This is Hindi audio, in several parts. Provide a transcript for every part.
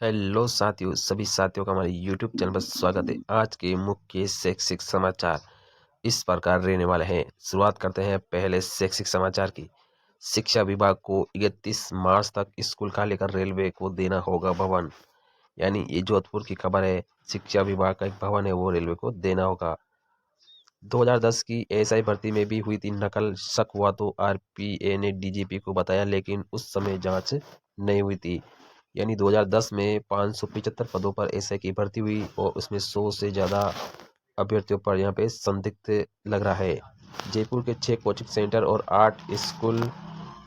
हेलो साथियों, सभी साथियों का हमारे यूट्यूब चैनल पर स्वागत है। आज के मुख्य शैक्षिक समाचार इस प्रकार रहने वाले हैं। शुरुआत करते हैं पहले शैक्षिक समाचार की। शिक्षा विभाग को 31 मार्च तक स्कूल का लेकर रेलवे को देना होगा भवन। यानी ये जोधपुर की खबर है। शिक्षा विभाग का एक भवन है, वो रेलवे को देना होगा। 2010 की एएसआई भर्ती में भी हुई थी नकल। शक हुआ तो आरपीए ने डीजीपी को बताया, लेकिन उस समय जांच नहीं हुई थी। यानी 2010 में 575 पदों पर एसआई की भर्ती हुई और उसमें 100 से ज़्यादा अभ्यर्थियों पर यहाँ पे संदिग्ध लग रहा है। जयपुर के 6 कोचिंग सेंटर और 8 स्कूल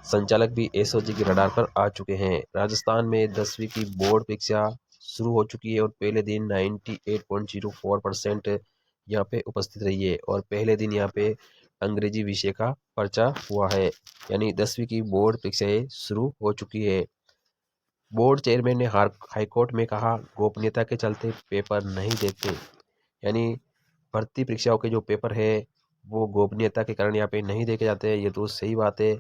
संचालक भी एसओजी के रडार पर आ चुके हैं। राजस्थान में 10वीं की बोर्ड परीक्षा शुरू हो चुकी है और पहले दिन 98.04% यहाँ पे उपस्थित रही है और पहले दिन यहाँ पे अंग्रेजी विषय का पर्चा हुआ है। यानी 10वीं की बोर्ड परीक्षाएं शुरू हो चुकी है। बोर्ड चेयरमैन ने हाईकोर्ट में कहा, गोपनीयता के चलते पेपर नहीं देखते। यानी भर्ती परीक्षाओं के जो पेपर है वो गोपनीयता के कारण यहाँ पे नहीं देखे जाते हैं। ये तो सही बात है।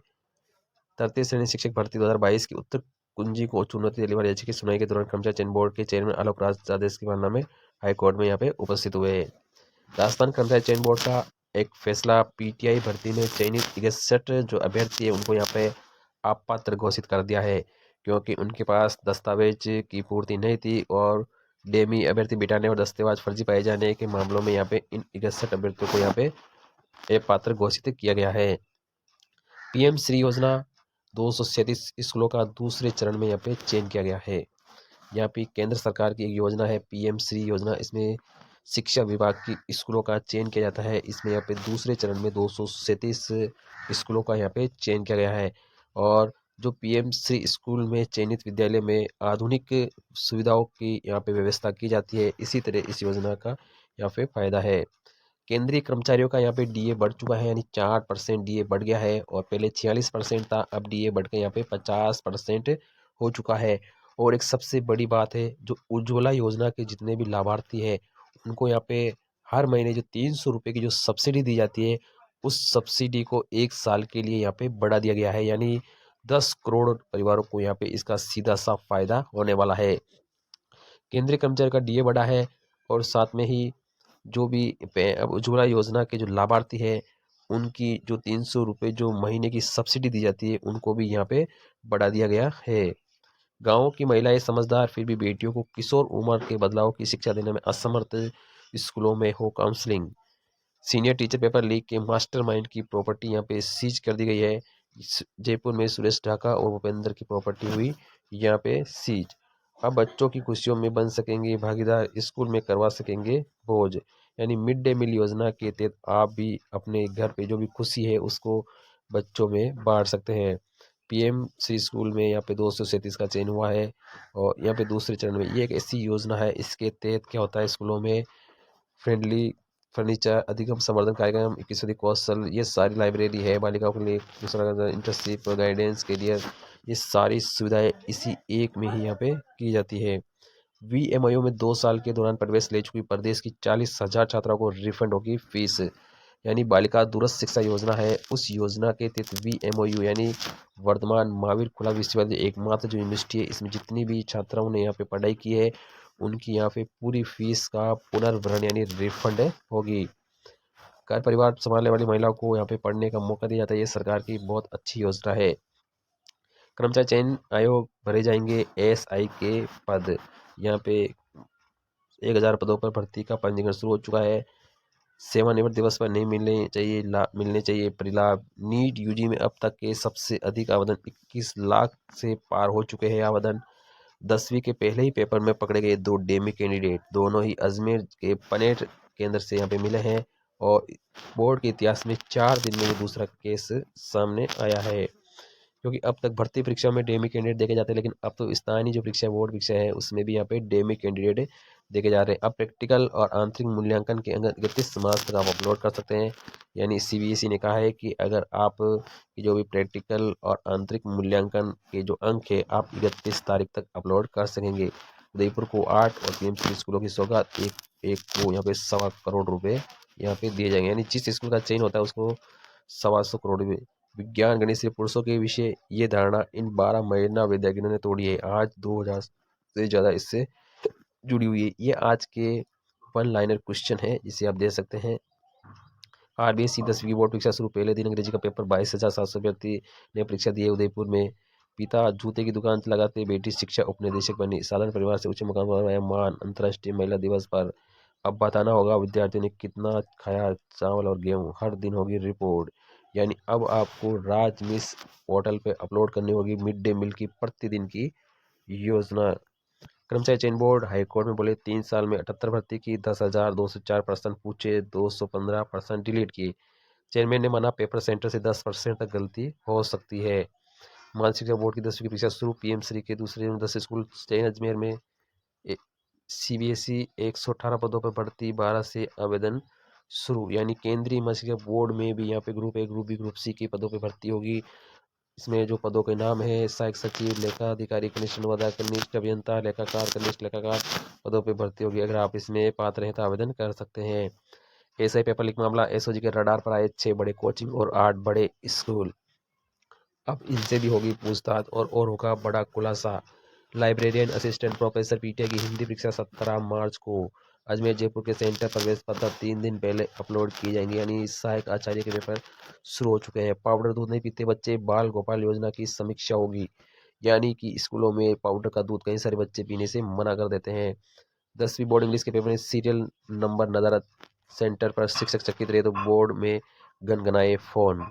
तृतीय श्रेणी शिक्षक भर्ती 2022 की उत्तर कुंजी को चुनौती देने वाली याचिका की सुनवाई के दौरान कर्मचारी चयन बोर्ड के चेयरमैन आलोक राज आदेश की पालना में हाईकोर्ट में यहाँ पे उपस्थित हुए। राजस्थान कर्मचारी चयन बोर्ड का एक फैसला। पीटीआई भर्ती में चयनित 61 जो अभ्यर्थी है उनको यहाँ पे अपात्र घोषित कर दिया है, क्योंकि उनके पास दस्तावेज की पूर्ति नहीं थी और डेमी अभ्यर्थी बिठाने और दस्तावेज फर्जी पाए जाने के मामलों में यहाँ पे इन 61 अभ्यर्थियों को यहाँ पे अपात्र घोषित किया गया है। पीएम श्री योजना 237 स्कूलों का दूसरे चरण में यहाँ पे चयन किया गया है। यहाँ पे केंद्र सरकार की एक योजना है पीएम श्री योजना। इसमें शिक्षा विभाग की स्कूलों का चयन किया जाता है। इसमें यहाँ पे दूसरे चरण में 237 स्कूलों का यहाँ पे चयन किया गया है और जो पीएम श्री स्कूल में चयनित विद्यालय में आधुनिक सुविधाओं की यहाँ पे व्यवस्था की जाती है। इसी तरह इस योजना का यहाँ पे फायदा है। केंद्रीय कर्मचारियों का यहाँ पे डीए बढ़ चुका है, यानी 4% डीए बढ़ गया है और पहले 46% था, अब डीए बढ़ के यहाँ पे 50% हो चुका है। और एक सबसे बड़ी बात है, जो उज्ज्वला योजना के जितने भी लाभार्थी है उनको यहाँ पे हर महीने जो 300 रुपये की जो सब्सिडी दी जाती है, उस सब्सिडी को 1 साल के लिए यहाँ पे बढ़ा दिया गया है। यानी 10 करोड़ परिवारों को यहाँ पे इसका सीधा सा फायदा होने वाला है। केंद्रीय कर्मचारी का डीए बढ़ा है और साथ में ही जो भी अब उज्ज्वला योजना के जो लाभार्थी है उनकी जो 300 रुपये जो महीने की सब्सिडी दी जाती है उनको भी यहाँ पे बढ़ा दिया गया है। गांवों की महिलाएं समझदार फिर भी बेटियों को किशोर उम्र के बदलाव की शिक्षा देने में असमर्थ, स्कूलों में हो counselling. Senior teacher paper leak के मास्टरमाइंड की प्रॉपर्टी यहाँ पे सीज कर दी गई है। जयपुर में सुरेश ढाका और भूपेंद्र की प्रॉपर्टी हुई यहाँ पे सीज। अब बच्चों की खुशियों में बन सकेंगे भागीदार, स्कूल में करवा सकेंगे भोज। यानी मिड डे मील योजना के तहत आप भी अपने घर पे जो भी खुशी है उसको बच्चों में बांट सकते हैं। पीएम श्री स्कूल में यहाँ पे 237 का चयन हुआ है और यहाँ पे दूसरे चरण में ये एक ऐसी योजना है। इसके तहत क्या होता है, स्कूलों में फ्रेंडली फर्नीचर, अधिगम संवर्धन कार्यक्रम, 21वीं कौशल, ये सारी लाइब्रेरी है बालिकाओं के लिए, दूसरा इंटर्नशिप, गाइडेंस, करियर, ये सारी सुविधाएं इसी एक में ही यहाँ पे की जाती है। वीएमओयू में 2 साल के दौरान प्रवेश ले चुकी प्रदेश की 40,000 छात्राओं को रिफंड होगी फीस। यानी बालिका दूरस्थ शिक्षा योजना है, उस योजना के तहत वीएमओयू यानी वर्धमान महावीर खुला विश्वविद्यालय एकमात्र जो यूनिवर्सिटी है, इसमें जितनी भी छात्राओं ने यहाँ पे पढ़ाई की है उनकी यहाँ पे पूरी फीस का पुनर्भरण यानी रिफंड होगी। घर परिवार संभालने वाली महिलाओं को यहाँ पे पढ़ने का मौका दिया जाता है। ये सरकार की बहुत अच्छी योजना है। कर्मचारी चयन आयोग भरे जाएंगे एएसआई के पद। यहाँ पे 1000 पदों पर भर्ती का पंजीकरण शुरू हो चुका है। सेवानिवृत्त दिवस पर नहीं मिलने चाहिए परिलाभ। नीट यूजी में अब तक के सबसे अधिक आवेदन 21 लाख से पार हो चुके हैं आवेदन। 10वीं के पहले ही पेपर में पकड़े गए 2 डेमी कैंडिडेट, दोनों ही अजमेर के पनेट केंद्र से यहाँ पे मिले हैं और बोर्ड के इतिहास में 4 दिन में ये दूसरा केस सामने आया है। क्योंकि अब तक भर्ती परीक्षा में डेमी कैंडिडेट देखे जाते हैं, लेकिन अब तो स्थानीय जो परीक्षा बोर्ड परीक्षा है उसमें भी यहाँ पे डेमी कैंडिडेट देखे जा रहे हैं। अब प्रैक्टिकल और आंतरिक मूल्यांकन के अंक 31 मार्च तक आप अपलोड कर सकते हैं। यानी सीबीएसई ने कहा है कि अगर आप की जो भी प्रैक्टिकल और आंतरिक मूल्यांकन के जो अंक है आप 31 तारीख तक अपलोड कर सकेंगे। उदयपुर को 8 और पीएमसी स्कूलों की सौगात, एक एक को यहाँ पे 1.25 करोड़ रुपए यहाँ पे दिए जाएंगे। यानी जिस स्कूल का चयन होता है उसको 1.25 करोड़ रुपए। विज्ञान गणित से पुरुषों के विषय, ये धारणा इन 12 महिला वैज्ञानिकों ने तोड़ी है। आज 2000 से ज़्यादा इससे जुड़ी हुई है। ये आज के वन लाइनर क्वेश्चन है जिसे आप दे सकते हैं। आरबीएसई 10वीं बोर्ड परीक्षा शुरू, पहले दिन अंग्रेजी का पेपर 22,700 अभ्यर्थी ने परीक्षा दी है उदयपुर में। पिता जूते की दुकान लगाते बेटी शिक्षा उपनिदेशक बनी, साधारण परिवार से उच्च मुकाम पर आया मान। अंतर्राष्ट्रीय महिला दिवस पर अब बताना होगा विद्यार्थियों ने कितना खाया चावल और गेहूं, हर दिन होगी रिपोर्ट। यानी अब आपको राज मिस पोर्टल पे अपलोड करनी होगी मिड डे मील की प्रतिदिन की योजना। कर्मचारी चयन बोर्ड हाईकोर्ट में बोले 3 साल में 78 भर्ती की, 10,204 प्रश्न पूछे, 215 प्रश्न डिलीट किए। चेयरमैन ने माना पेपर सेंटर से 10% तक गलती हो सकती है। माध्यमिक शिक्षा बोर्ड की 10वीं की परीक्षा शुरू, पीएम श्री के दूसरे 10 स्कूल चयन अजमेर में। सीबीएसई 118 पदों पर भर्ती, 12 से आवेदन शुरू। यानी केंद्रीय माध्यमिक शिक्षा बोर्ड में भी यहाँ पे group A, group B, group C के पदों पर भर्ती होगी। इसमें जो पदों के नाम है सहायक सचिव, लेखा अधिकारी, कनिष्ठ अनुवादक, कनिष्ठ अभियंता, लेखाकार, कनिष्ठ लेखाकार पदों पर भर्ती होगी। अगर आप इसमें पात्र हैं तो आवेदन कर सकते हैं। एसआई पेपर लीक मामला, एसओजी के रडार पर आए 6 बड़े कोचिंग और 8 बड़े स्कूल। अब इनसे भी होगी पूछताछ और होगा बड़ा खुलासा। लाइब्रेरियन असिस्टेंट प्रोफेसर पीटे की हिंदी परीक्षा 17 मार्च को। अजमेर जयपुर के सेंटर प्रवेश पत्र 3 दिन पहले अपलोड किए जाएंगे। यानी सहायक आचार्य के पेपर शुरू हो चुके हैं। पाउडर दूध नहीं पीते बच्चे, बाल गोपाल योजना की समीक्षा होगी। यानी कि स्कूलों में पाउडर का दूध कई सारे बच्चे पीने से मना कर देते हैं। 10वीं बोर्ड इंग्लिश के पेपर में सीरियल नंबर नदारत सेंटर पर शिक्षक चकित रहे तो बोर्ड में गनगनाए फोन।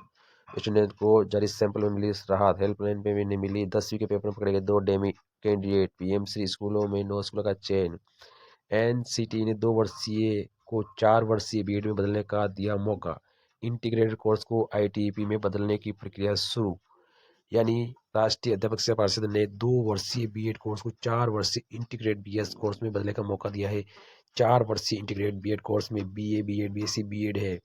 स्टूडेंट को जारी सैंपल में मिली राहत, हेल्पलाइन पे भी नहीं मिली। 10वीं के पेपर में पकड़े गए 2 डेमी कैंडिडेट, पीएमसी स्कूलों में 9 स्कूलों का चयन। एनसीटी ने 2 वर्षीय को 4 वर्षीय बीएड में बदलने का दिया मौका। इंटीग्रेटेड कोर्स को आईटीईपी में बदलने की प्रक्रिया शुरू। यानी राष्ट्रीय अध्यापक सेवा पार्षद ने 2 वर्षीय बीएड कोर्स को 4 वर्षीय इंटीग्रेटेड बीएस कोर्स में बदलने का मौका दिया है। 4 वर्षीय इंटीग्रेटेड बीएड कोर्स में बीए, बीएड, बीएससी, बीएड है।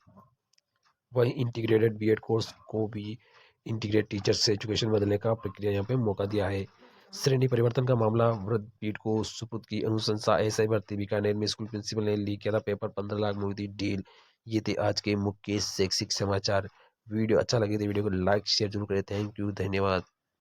वहीं इंटीग्रेटेड बीएड कोर्स को भी इंटीग्रेटेड टीचर्स एजुकेशन बदलने का प्रक्रिया यहाँ पे मौका दिया है। श्रेणी परिवर्तन का मामला, वृद्धपीठ को सुपुर्द की अनुशंसा। एसआई भर्ती, बीकानेर में स्कूल प्रिंसिपल ने लीक किया था पेपर, 15 लाख में हुई थी डील। ये थे आज के मुख्य शैक्षिक समाचार। वीडियो अच्छा लगे तो वीडियो को लाइक शेयर जरूर करें। थैंक यू, धन्यवाद।